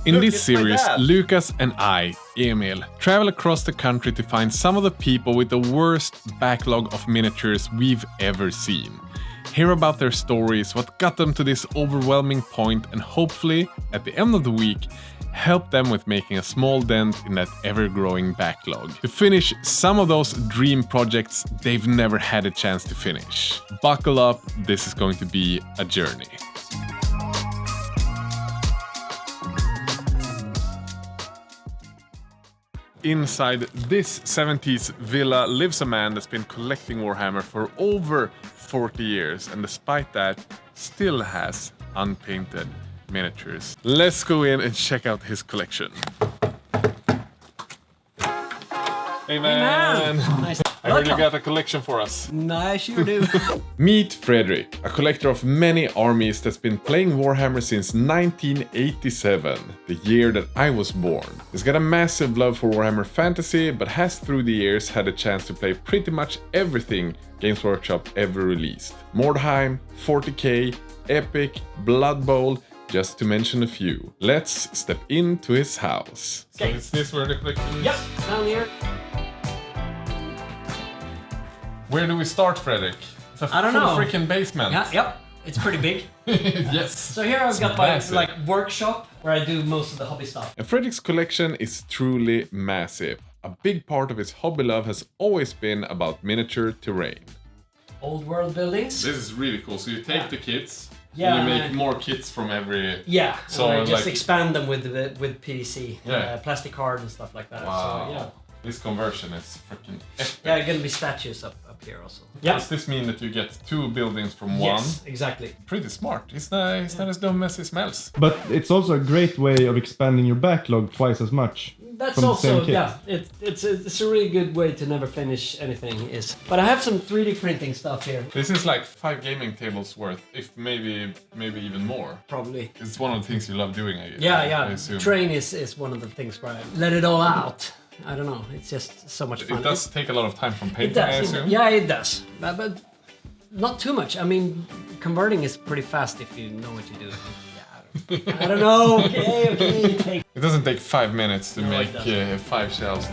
In this series, Lucas and I, Emil, travel across the country to find some of the people with the worst backlog of miniatures we've ever seen. Hear about their stories, what got them to this overwhelming point, and hopefully, at the end of the week, help them with making a small dent in that ever-growing backlog. To finish some of those dream projects they've never had a chance to finish. Buckle up, this is going to be a journey. Inside this 70s villa lives a man that's been collecting Warhammer for over 40 years and despite that still has unpainted miniatures. Let's go in and check out his collection. Hey man! Nice. I heard you got a collection for us. I sure do. Meet Frederick, a collector of many armies that's been playing Warhammer since 1987, the year that I was born. He's got a massive love for Warhammer Fantasy, but has through the years had a chance to play pretty much everything Games Workshop ever released. Mordheim, 40k, Epic, Blood Bowl, just to mention a few. Let's step into his house. Okay. So is this where the collection is? Yep, down here. Where do we start, Frederick? It's a I don't know. freaking basement. Yeah, yep. It's pretty big. Yes. So here I've got my workshop where I do most of the hobby stuff. And Frederick's collection is truly massive. A big part of his hobby love has always been about miniature terrain. Old world buildings. This is really cool. So you take the kits, Yeah, and you make more kits from every... Yeah, So and I just like- expand them with PVC, Yeah. plastic card and stuff like that. Wow. So, yeah. This conversion is freaking epic. Yeah, gonna be statues up here also. Does this mean that you get two buildings from one? Yes, exactly. Pretty smart. It's not as dumb as it smells. But it's also a great way of expanding your backlog twice as much. That's from the also, same kit. yeah, it's a really good way to never finish anything. But I have some 3D printing stuff here. This is like 5 gaming tables worth, if maybe even more. Probably. It's one of the things you love doing, I Yeah. assume. Train is one of the things where I let it all out. I don't know. It's just so much fun. It does take a lot of time from It painting, I does. assume. Yeah, it does. But not too much. I mean, converting is pretty fast if you know what you do. Yeah, I don't know. Okay. It doesn't take 5 minutes to No, make it doesn't. 5 shells.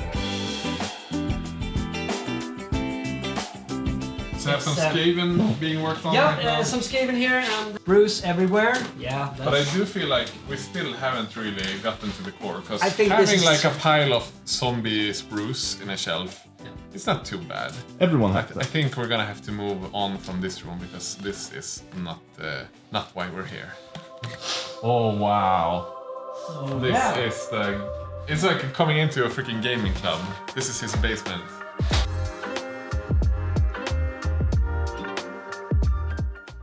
So I have some Skaven being worked on right now. some Skaven here and Bruce everywhere. Yeah, But I do feel like we still haven't really gotten to the core, because I think this having is- like a pile of zombie spruce in a shelf, it's not too bad. Everyone I, has I that. think we're gonna have to move on from this room, because this is not why we're here. Oh wow. So, This yeah. is it's like coming into a freaking gaming club. This is his basement.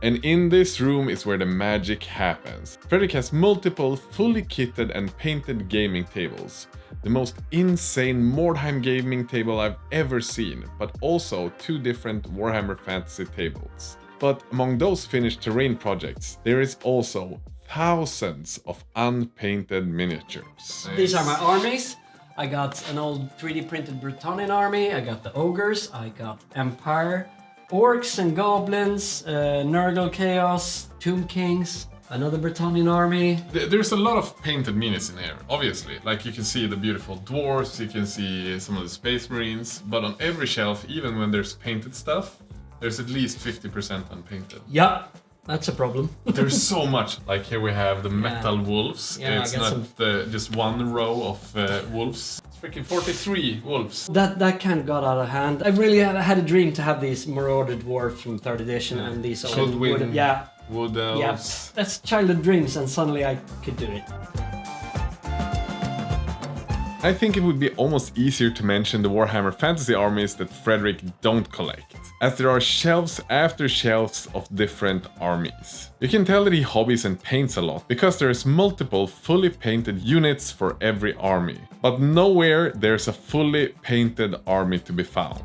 And in this room is where the magic happens. Frederick has multiple fully kitted and painted gaming tables. The most insane Mordheim gaming table I've ever seen, but also 2 different Warhammer Fantasy tables. But among those finished terrain projects, there is also thousands of unpainted miniatures. These are my armies. I got an old 3D printed Bretonnian army. I got the ogres. I got Empire. Orcs and goblins, Nurgle Chaos, Tomb Kings, another Bretonnian army. There's a lot of painted minis in here, obviously. Like you can see the beautiful dwarves, you can see some of the space marines, but on every shelf, even when there's painted stuff, there's at least 50% unpainted. Yeah, that's a problem. There's so much. Like here we have the metal wolves. Yeah, It's I got not just one row of wolves. It's freaking 43 wolves. That kind of got out of hand. I really had a dream to have these marauder dwarves from 3rd edition and these old Goodwin, wooden. Yeah, wood yeah. elves. That's childhood dreams, and suddenly I could do it. I think it would be almost easier to mention the Warhammer Fantasy armies that Frederick don't collect, as there are shelves after shelves of different armies. You can tell that he hobbies and paints a lot, because there's multiple fully painted units for every army, but nowhere there's a fully painted army to be found.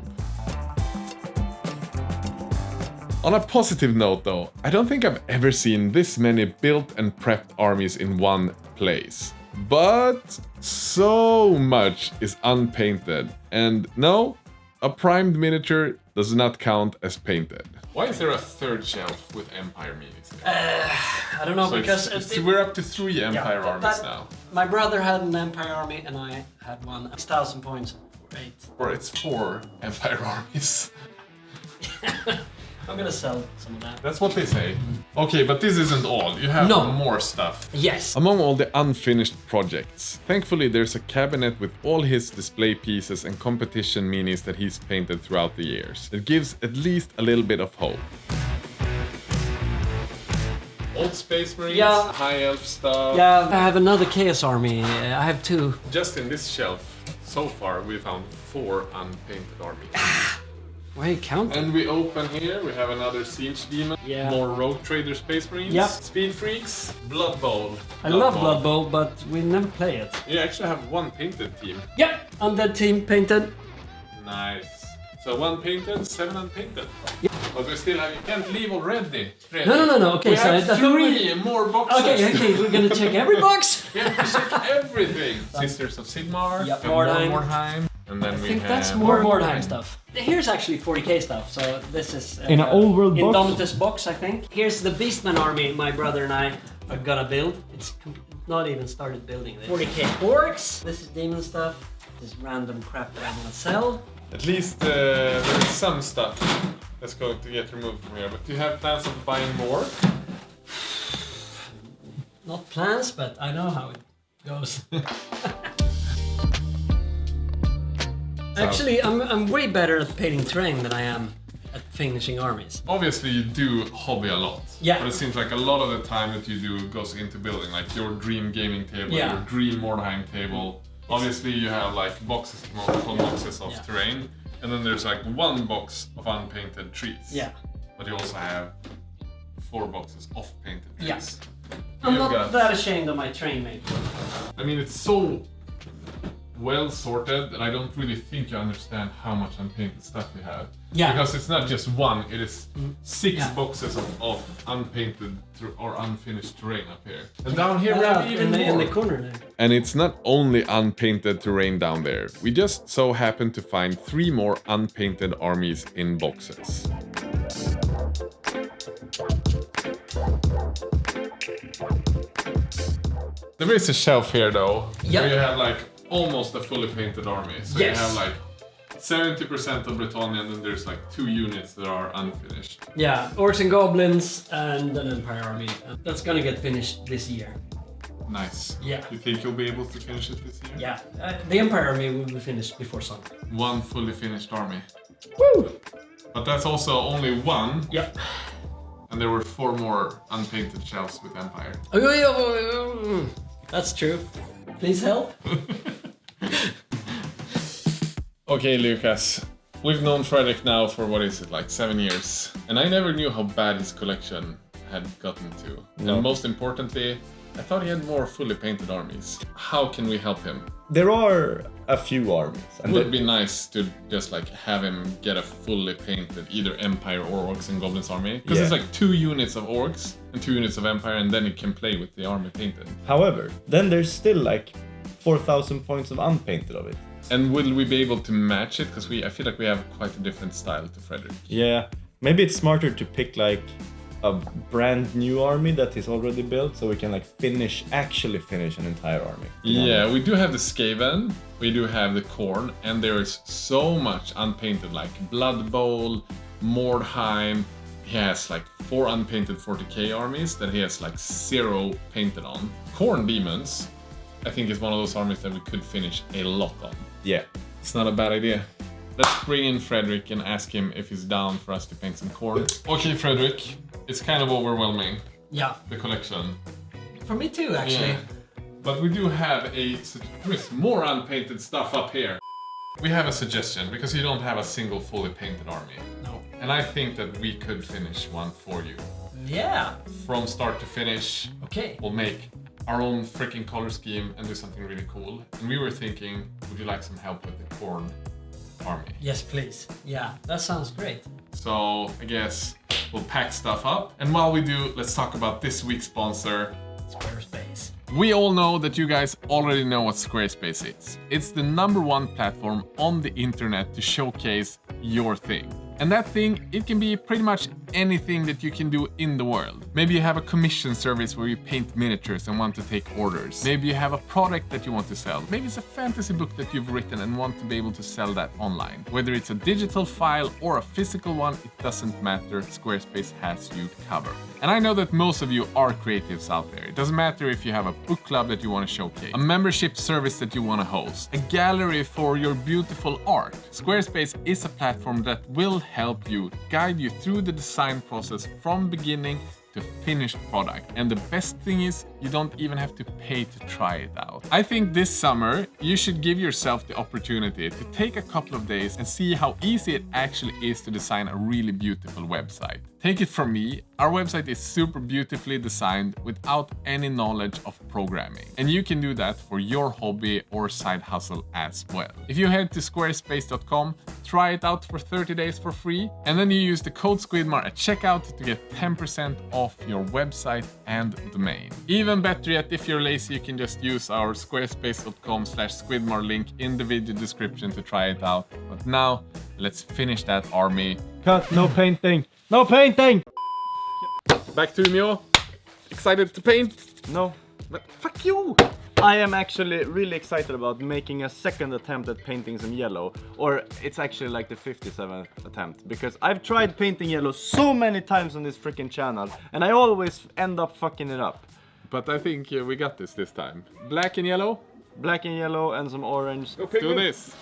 On a positive note though, I don't think I've ever seen this many built and prepped armies in one place. But so much is unpainted, and no, a primed miniature does not count as painted. Why is there a 3rd shelf with Empire minis? I don't know, So because we're up to 3 Empire armies now. My brother had an Empire army and I had one. 1,000 points for 8. Or it's 4 Empire armies. I'm gonna sell some of that. That's what they say. Okay, but this isn't all. You have more stuff. Yes. Among all the unfinished projects, thankfully there's a cabinet with all his display pieces and competition minis that he's painted throughout the years. It gives at least a little bit of hope. Old Space Marines, High Elf stuff. Yeah, I have another Chaos army. I have 2. Just in this shelf, so far we found 4 unpainted armies. Why are you counting? And we open here, we have another Siege Demon, more Rogue Trader Space Marines, Speed Freaks, Blood Bowl. I love Blood Bowl, but we never play it. You actually have 1 painted team. Yep, Undead team painted. Nice. So 1 painted, 7 unpainted. Yep. But we still have, you can't leave already. Fredrik. No. Okay, we so have 3 more boxes. Okay, we're gonna check every box. We have to check everything. Sisters of Sigmar, Mordheim. And then I think that's more Mordheim stuff. Here's actually 40k stuff, so this is... in an old world box? Indomitus box, I think. Here's the Beastman army my brother and I are gonna build. It's not even started building this. 40k orcs. This is demon stuff. This is random crap that I wanna sell. At least there is some stuff that's going to get removed from here. But do you have plans of buying more? Not plans, but I know how it goes. Actually, I'm way better at painting terrain than I am at finishing armies. Obviously, you do hobby a lot. Yeah. But it seems like a lot of the time that you do goes into building, like your dream gaming table, your dream Mordheim table. Obviously, you have like boxes, multiple boxes of terrain, and then there's like 1 box of unpainted trees. Yeah. But you also have 4 boxes of painted trees. Yes. I'm not that ashamed of my terrain making. I mean, it's so well sorted that I don't really think you understand how much unpainted stuff you have. Yeah. Because it's not just 1, it is 6 boxes of unpainted or unfinished terrain up here. And down here we have even more. In the corner there. And it's not only unpainted terrain down there. We just so happen to find 3 more unpainted armies in boxes. There is a shelf here though, where you have like almost a fully painted army. So you have like 70% of Britannia and then there's like 2 units that are unfinished. Yeah, Orcs and Goblins and an Empire army. That's gonna get finished this year. Nice. Yeah. You think you'll be able to finish it this year? Yeah, the Empire army will be finished before summer. 1 fully finished army. Woo! But that's also only 1. Yep. And there were 4 more unpainted shelves with Empire. That's true. Please help. Okay, Lucas. We've known Frederick now for, what is it, like 7 years. And I never knew how bad his collection had gotten to. No. And most importantly, I thought he had more fully painted armies. How can we help him? There are a few armies. It would be nice to just like have him get a fully painted either Empire or Orcs and Goblins army. Because it's like 2 units of Orcs and 2 units of Empire and then he can play with the army painted. However, then there's still like 4,000 points of unpainted of it. And will we be able to match it? Because I feel like we have quite a different style to Frederick. Yeah, maybe it's smarter to pick like a brand new army that is already built so we can like actually finish an entire army. Yeah, we do have the Skaven, we do have the Khorne, and there is so much unpainted like Blood Bowl, Mordheim. He has like 4 unpainted 40k armies that he has like 0 painted on. Khorne Demons, I think is one of those armies that we could finish a lot on. Yeah. It's not a bad idea. Let's bring in Frederick and ask him if he's down for us to paint some Khorne. Okay, Frederick, it's kind of overwhelming. Yeah. The collection. For me too, actually. Yeah. But we do have there is more unpainted stuff up here. We have a suggestion, because you don't have a single fully painted army. No. And I think that we could finish one for you. Yeah. From start to finish. Okay. We'll make our own freaking color scheme and do something really cool. And we were thinking, would you like some help with the Khorne army? Yes, please. Yeah, that sounds great. So I guess we'll pack stuff up. And while we do, let's talk about this week's sponsor, Squarespace. We all know that you guys already know what Squarespace is. It's the #1 platform on the internet to showcase your thing. And that thing, it can be pretty much anything that you can do in the world. Maybe you have a commission service where you paint miniatures and want to take orders. Maybe you have a product that you want to sell. Maybe it's a fantasy book that you've written and want to be able to sell that online. Whether it's a digital file or a physical one, it doesn't matter. Squarespace has you covered. And I know that most of you are creatives out there. It doesn't matter if you have a book club that you want to showcase, a membership service that you want to host, a gallery for your beautiful art. Squarespace is a platform that will help you, guide you through the design process from beginning to finished product. And the best thing is, you don't even have to pay to try it out. I think this summer, you should give yourself the opportunity to take a couple of days and see how easy it actually is to design a really beautiful website. Take it from me, our website is super beautifully designed without any knowledge of programming. And you can do that for your hobby or side hustle as well. If you head to squarespace.com, try it out for 30 days for free, and then you use the code Squidmar at checkout to get 10% off your website and domain. Even better yet, if you're lazy, you can just use our squarespace.com/Squidmar link in the video description to try it out. But now, let's finish that army. Cut, no painting! No painting! Back to Emil. Excited to paint? No. But fuck you! I am actually really excited about making a second attempt at painting some yellow. Or it's actually like the 57th attempt. Because I've tried painting yellow so many times on this freaking channel. And I always end up fucking it up. But I think we got this time. Black and yellow? Black and yellow and some orange. Let's do this.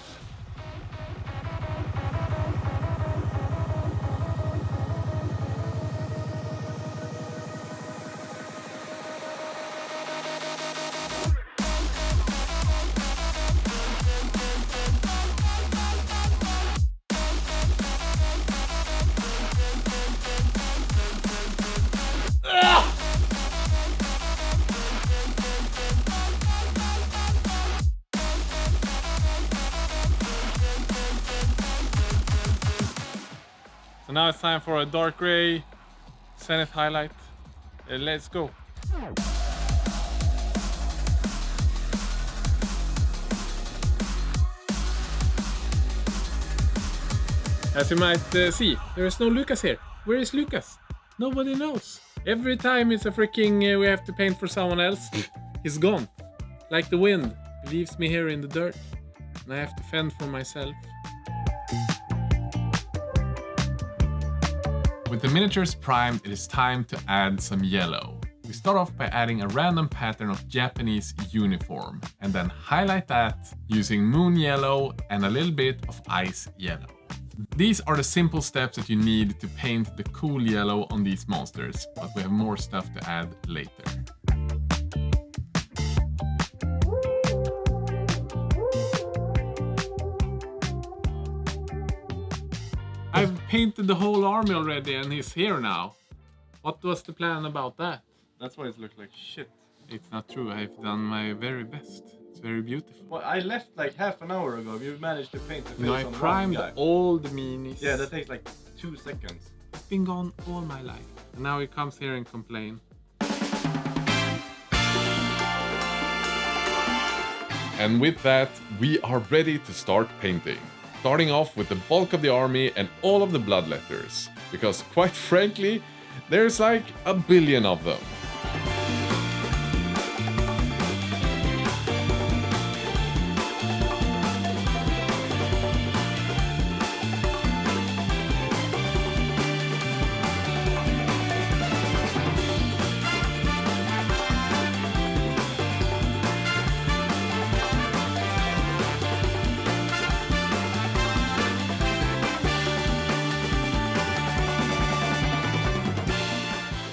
So now it's time for a dark gray Zenith highlight. Let's go. As you might see, there is no Lucas here. Where is Lucas? Nobody knows. Every time it's a freaking we have to paint for someone else, he's gone. Like the wind, he leaves me here in the dirt. And I have to fend for myself. With the miniatures primed, it is time to add some yellow. We start off by adding a random pattern of Japanese uniform and then highlight that using moon yellow and a little bit of ice yellow. These are the simple steps that you need to paint the cool yellow on these monsters, but we have more stuff to add later. I've painted the whole army already and he's here now. What was the plan about that? That's why it looked like shit. It's not true, I've done my very best. It's very beautiful. Well, I left like half an hour ago. You managed to paint the face No, I on one primed guy. all the minis. Yeah, that takes like 2 seconds. I've been gone all my life. And now he comes here and complain. And with that, we are ready to start painting. Starting off with the bulk of the army and all of the bloodletters. Because quite frankly, there's like a billion of them.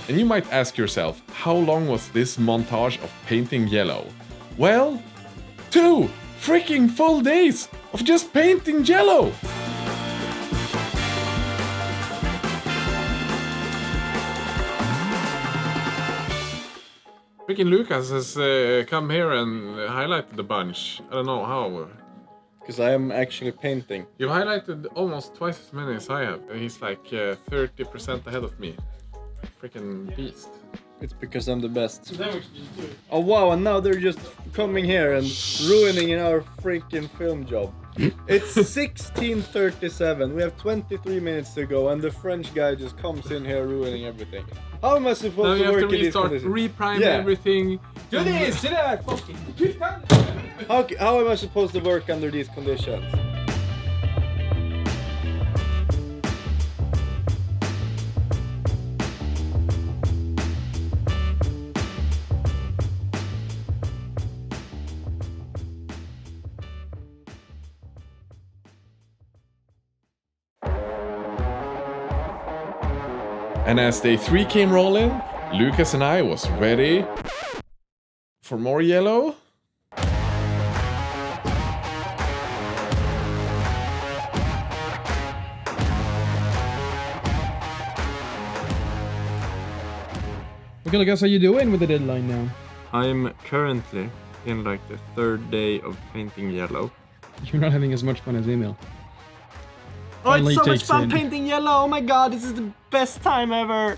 And you might ask yourself, how long was this montage of painting yellow? Well, 2 freaking full days of just painting yellow! Freaking Lucas has come here and highlighted a bunch. I don't know how. Because I am actually painting. You've highlighted almost twice as many as I have. He's like 30% ahead of me. Freaking beast. It's because I'm the best. So then we should just do it. Oh wow, and now they're just coming here and ruining our freaking film job. It's 16:37. We have 23 minutes to go, and the French guy just comes in here ruining everything. How am I supposed to work in these conditions? Reprime everything. Do this! Sit there! Fucking... How am I supposed to work under these conditions? And as day 3 came rolling, Lucas and I was ready for more yellow. Okay, Lucas, how you doing with the deadline now? I'm currently in like the 3rd day of painting yellow. You're not having as much fun as Emil. Oh, Finally it's so much takes fun in. painting yellow! Oh my god, this is the best time ever!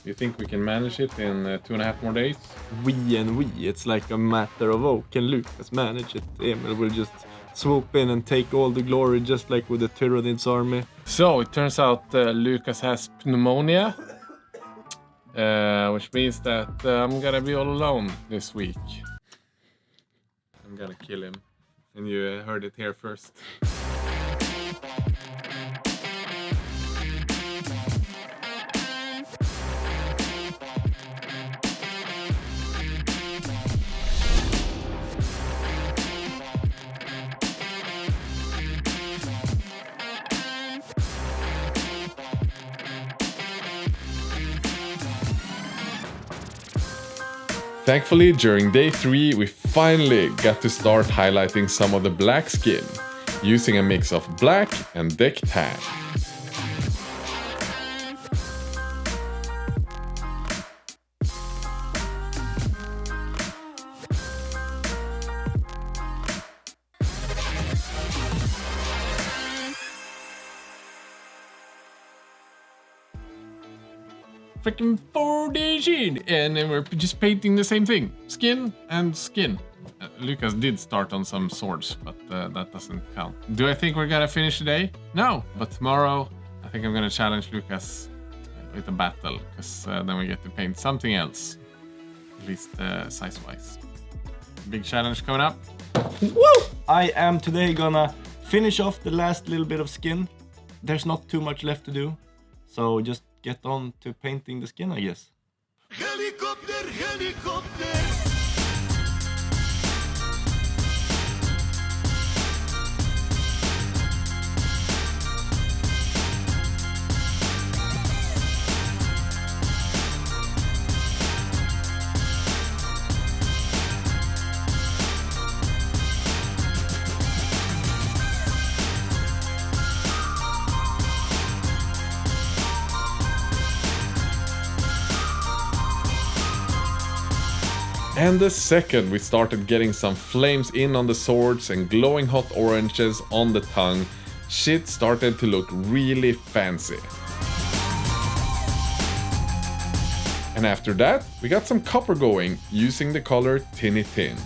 You think we can manage it in 2.5 more days? It's like a matter of, oh, can Lucas manage it? Emil will just swoop in and take all the glory, just like with the Tyranids army. So it turns out Lucas has pneumonia, which means that I'm gonna be all alone this week. I'm gonna kill him, and you heard it here first. Thankfully, during day 3, we finally got to start highlighting some of the black skin, using a mix of black and deck tan. Freaking 4 days in, and then we're just painting the same thing, skin and skin. Lucas did start on some swords, but that doesn't count. Do I think we're gonna finish today? No, but tomorrow I think I'm gonna challenge Lucas with a battle, because then we get to paint something else, at least size-wise. Big challenge coming up. Woo! I am today gonna finish off the last little bit of skin. There's not too much left to do, so just get on to painting the skin, I guess. Helicopter, helicopter. And the second we started getting some flames in on the swords and glowing hot oranges on the tongue, shit started to look really fancy. And after that, we got some copper going using the color Tinny Tin.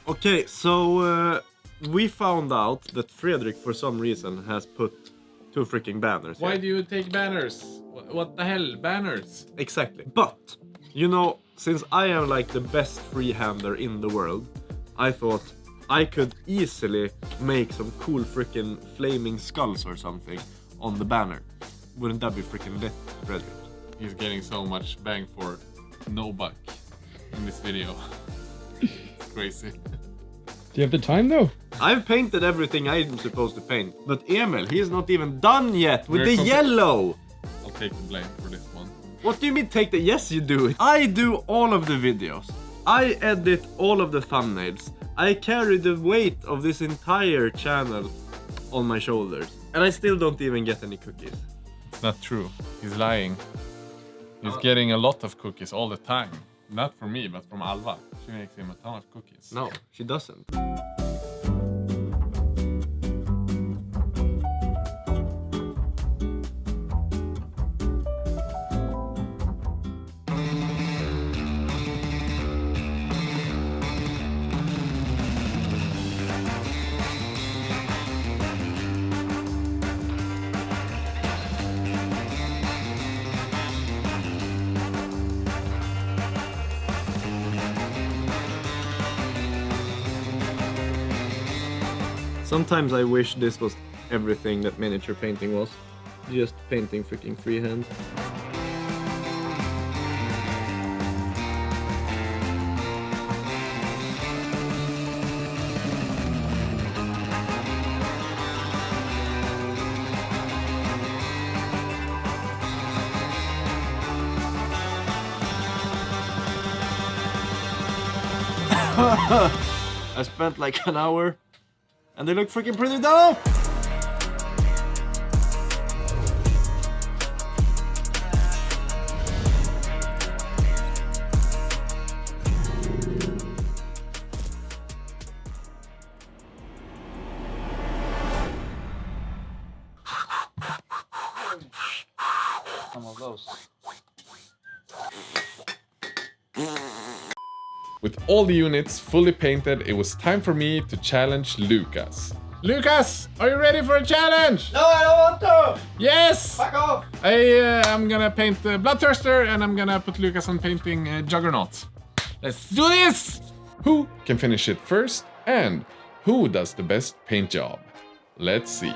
Okay, so we found out that Frederick, for some reason, has put 2 freaking banners. Why here. do you take banners? What the hell, banners? Exactly. But, you know, since I am like the best freehander in the world, I thought I could easily make some cool freaking flaming skulls or something on the banner. Wouldn't that be freaking lit, Frederick? He's getting so much bang for no buck in this video. It's crazy. Do you have the time though? I've painted everything I'm supposed to paint, but Emil, he's not even done yet with We're the yellow! I'll take the blame for this one. What do you mean take the... Yes, you do it. I do all of the videos. I edit all of the thumbnails. I carry the weight of this entire channel on my shoulders. And I still don't even get any cookies. It's not true. He's lying. He's getting a lot of cookies all the time. Not from me, but from Alva. She makes him a ton of cookies. No, she doesn't. Sometimes I wish this was everything that miniature painting was. Just painting freaking freehand. I spent like an hour. And they look freaking pretty dope! Some of those. With all the units fully painted, it was time for me to challenge Lucas. Lucas, are you ready for a challenge? No, I don't want to! Yes! Fuck off! I'm gonna paint Bloodthirster and I'm gonna put Lucas on painting Juggernaut. Let's do this! Who can finish it first and who does the best paint job? Let's see.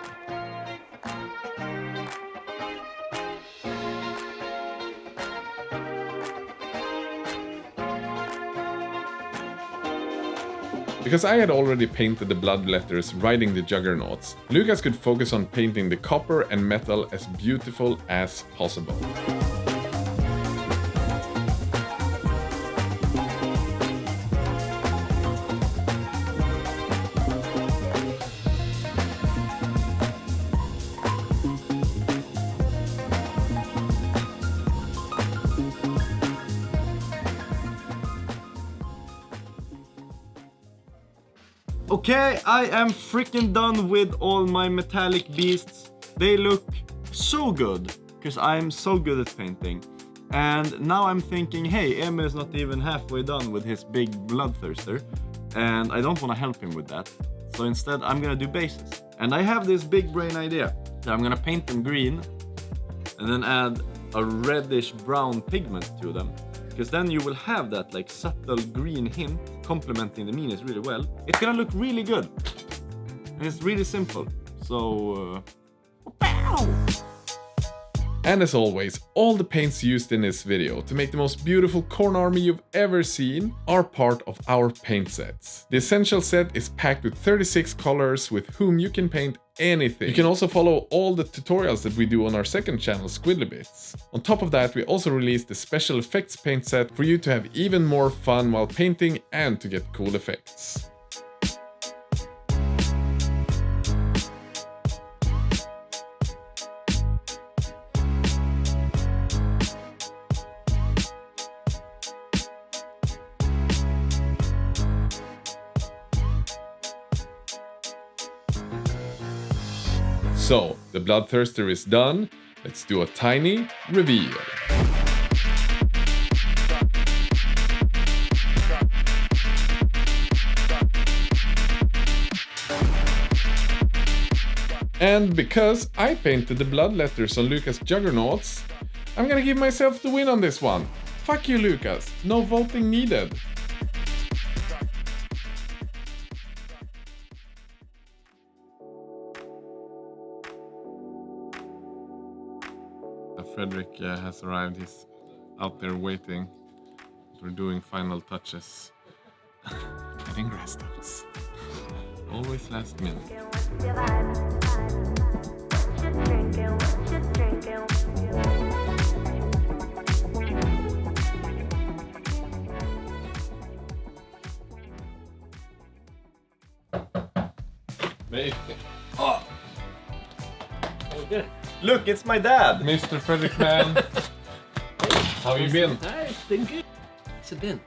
Because I had already painted the blood letters riding the juggernauts, Lucas could focus on painting the copper and metal as beautiful as possible. Okay, I am freaking done with all my metallic beasts. They look so good, because I'm so good at painting. And now I'm thinking, hey, Emil is not even halfway done with his big bloodthirster, and I don't want to help him with that. So instead, I'm gonna do bases. And I have this big brain idea. I'm gonna paint them green, and then add a reddish brown pigment to them. Because then you will have that like subtle green hint complementing the minis really well. It's gonna look really good. And it's really simple. So, And as always, all the paints used in this video to make the most beautiful corn army you've ever seen are part of our paint sets. The essential set is packed with 36 colors with whom you can paint anything. You can also follow all the tutorials that we do on our second channel, Squidlybits. On top of that, we also released the special effects paint set for you to have even more fun while painting and to get cool effects. So, the Bloodthirster is done. Let's do a tiny reveal. And because I painted the blood letters on Lucas' Juggernauts, I'm gonna give myself the win on this one. Fuck you, Lucas. No voting needed. Frederick has arrived. He's out there waiting. We're doing final touches. Getting rest ups. Always last minute. Maybe. Oh. Look, it's my dad! Mr. Frederick, man. How you been? It's been good. It's a bin.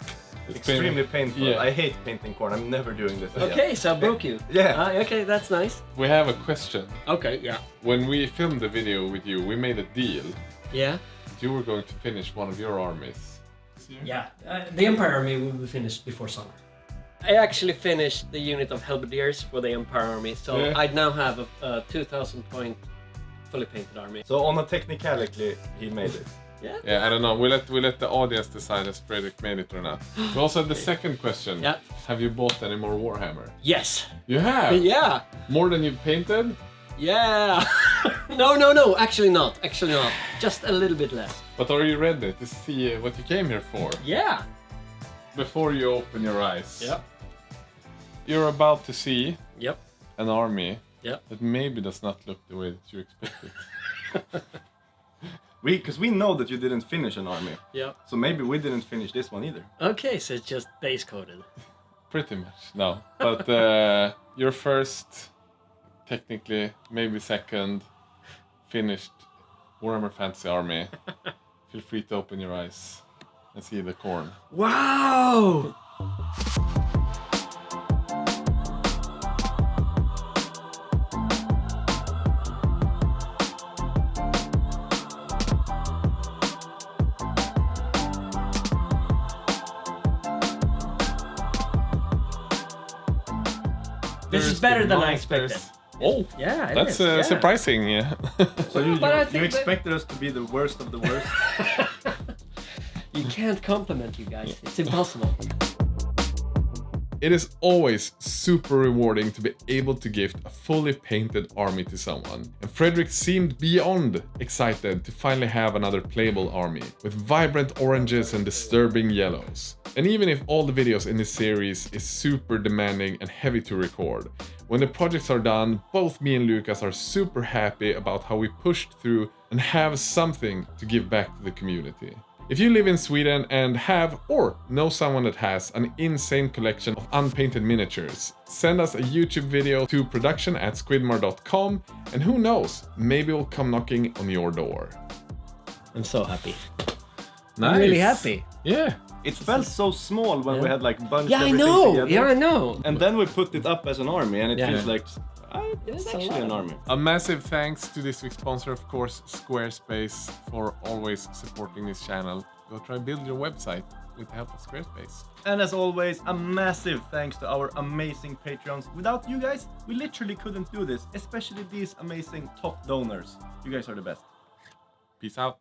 Extremely painful. Yeah. I hate painting corn. I'm never doing this again. Okay, so I broke you. Yeah. Okay, that's nice. We have a question. Okay, yeah. When we filmed the video with you, we made a deal. Yeah. You were going to finish one of your armies. Yeah. The Empire Army will be finished before summer. I actually finished the unit of Halberdiers for the Empire Army, so Yeah. I now have a 2,000 point fully painted army. So on a technicality, he made it. Yeah. Yeah, I don't know. We let the audience decide if Frederick made it or not. We also had the second question. Yeah. Have you bought any more Warhammer? Yes. You have? Yeah. More than you've painted? Yeah. No. Actually not. Just a little bit less. But are you ready to see what you came here for? Yeah. Before you open your eyes. Yep. You're about to see Yep. an army Yep. that maybe does not look the way that you expected. Because we know that you didn't finish an army. Yep. So maybe we didn't finish this one either. Okay, so it's just base coated. Pretty much, no. But your first, technically, maybe second, finished Warhammer Fantasy Army. Feel free to open your eyes and see the corn. Wow! This is better than I expected. Oh, Yeah, it that's is, yeah. surprising. Yeah. So you But I think expected us to be the worst of the worst? You can't compliment you guys. It's impossible. It is always super rewarding to be able to gift a fully painted army to someone, and Frederick seemed beyond excited to finally have another playable army, with vibrant oranges and disturbing yellows. And even if all the videos in this series is super demanding and heavy to record, when the projects are done, both me and Lucas are super happy about how we pushed through and have something to give back to the community. If you live in Sweden and have or know someone that has an insane collection of unpainted miniatures, send us a YouTube video to production@squidmar.com, and who knows, maybe we'll come knocking on your door. I'm so happy. Nice. I'm really happy. Yeah. It felt so small when we had like bunched Yeah, I everything know. together. Yeah, I know. And then we put it up as an army, and it Yeah. feels like it's It's a actually lot. an army. A massive thanks to this week's sponsor, of course, Squarespace, for always supporting this channel. Go try and build your website with the help of Squarespace. And as always, a massive thanks to our amazing Patreons. Without you guys, we literally couldn't do this, especially these amazing top donors. You guys are the best. Peace out.